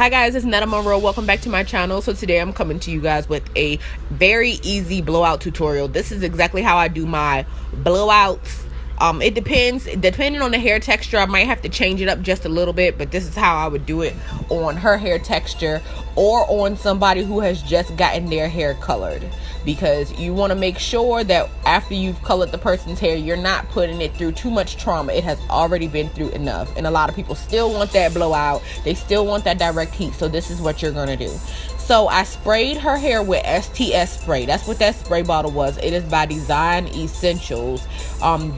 Hi guys, it's Netta Monroe. Welcome back to my channel. So today I'm coming to you guys with a very easy blowout tutorial. This is exactly how I do my blowouts. It depending on the hair texture, I might have to change it up just a little bit, but this is how I would do it on her hair texture or on somebody who has just gotten their hair colored, because you want to make sure that after you've colored the person's hair, you're not putting it through too much trauma. It has already been through enough, and a lot of people still want that blowout. They still want that direct heat, so this is what you're gonna do. So I sprayed her hair with STS spray. That's what that spray bottle was. It is by Design Essentials.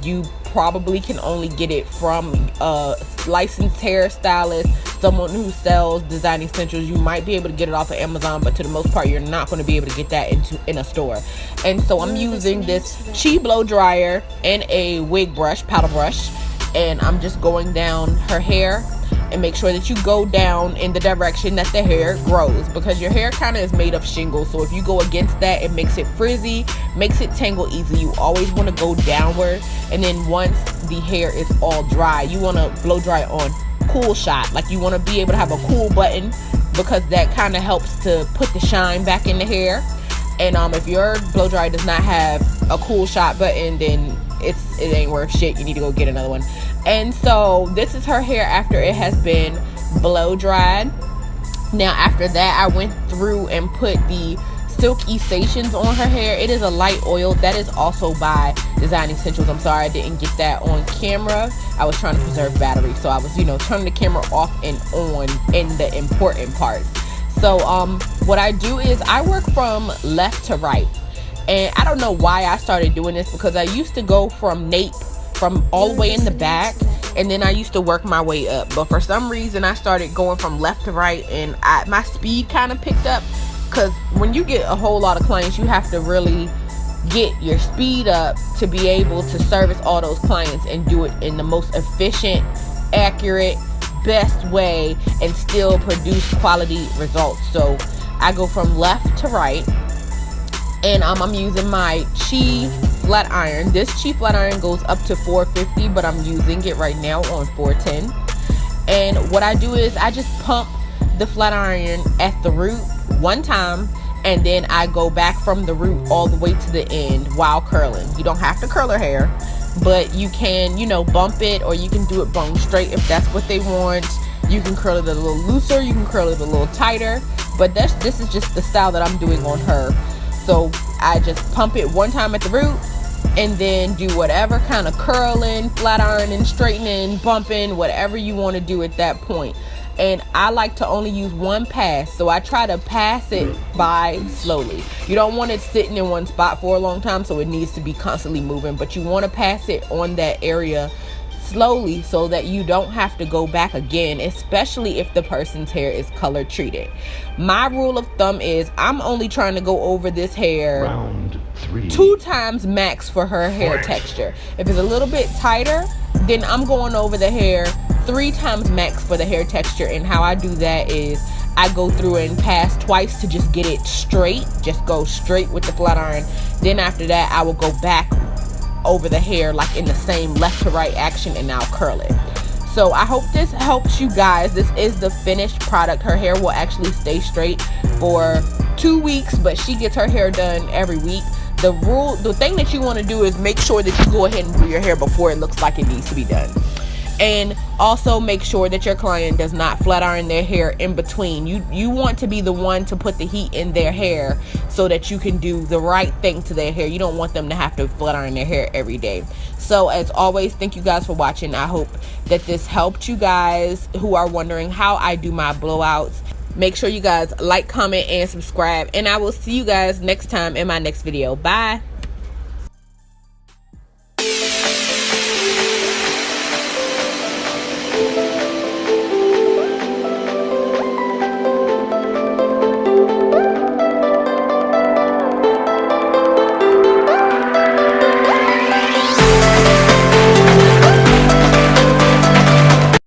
You probably can only get it from a licensed hairstylist, someone who sells Design Essentials. You might be able to get it off of Amazon, but to the most part, you're not going to be able to get that in a store. And so I'm using this Chi blow dryer and a wig brush, powder brush, and I'm just going down her hair. And make sure that you go down in the direction that the hair grows, because your hair kind of is made of shingles. So if you go against that, it makes it frizzy, makes it tangle easy. You always want to go downward. And then once the hair is all dry, you want to blow dry on cool shot. Like, you want to be able to have a cool button, because that kind of helps to put the shine back in the hair. And if your blow dryer does not have a cool shot button, then it ain't worth shit. You need to go get another one. And so this is her hair after it has been blow dried. Now after that, I went through and put the Silk Essations on her hair. It is a light oil that is also by Design Essentials. I'm sorry I didn't get that on camera. I was trying to preserve battery, so I was turning the camera off and on in the important parts. So what I do is I work from left to right. And I don't know why I started doing this, because I used to go from nape from all the way in the back, and then I used to work my way up. But for some reason I started going from left to right, and my speed kind of picked up, because when you get a whole lot of clients, you have to really get your speed up to be able to service all those clients and do it in the most efficient, accurate, best way, and still produce quality results. So I go from left to right. And I'm using my Chi flat iron. This Chi flat iron goes up to 450, but I'm using it right now on 410. And what I do is I just pump the flat iron at the root one time, and then I go back from the root all the way to the end while curling. You don't have to curl her hair, but you can, bump it, or you can do it bone straight if that's what they want. You can curl it a little looser, you can curl it a little tighter, but this is just the style that I'm doing on her. So I just pump it one time at the root, and then do whatever kind of curling, flat ironing, straightening, bumping, whatever you want to do at that point. And I like to only use one pass, so I try to pass it by slowly. You don't want it sitting in one spot for a long time, so it needs to be constantly moving, but you want to pass it on that area slowly, so that you don't have to go back again, especially if the person's hair is color treated. My rule of thumb is I'm only trying to go over this hair round 3 2 times max for her hair texture. If it's a little bit tighter, then I'm going over the hair 3 times max for the hair texture. And how I do that is I go through and pass twice to just get it straight, just go straight with the flat iron. Then after that, I will go back over the hair like in the same left to right action, and I'll curl it. So I hope this helps you guys. This is the finished product. Her hair will actually stay straight for 2 weeks, but she gets her hair done every week. The thing that you want to do is make sure that you go ahead and do your hair before it looks like it needs to be done. And also make sure that your client does not flat iron their hair in between. You want to be the one to put the heat in their hair so that you can do the right thing to their hair. You don't want them to have to flat iron their hair every day. So as always, thank you guys for watching. I hope that this helped you guys who are wondering how I do my blowouts. Make sure you guys like, comment, and subscribe. And I will see you guys next time in my next video. Bye.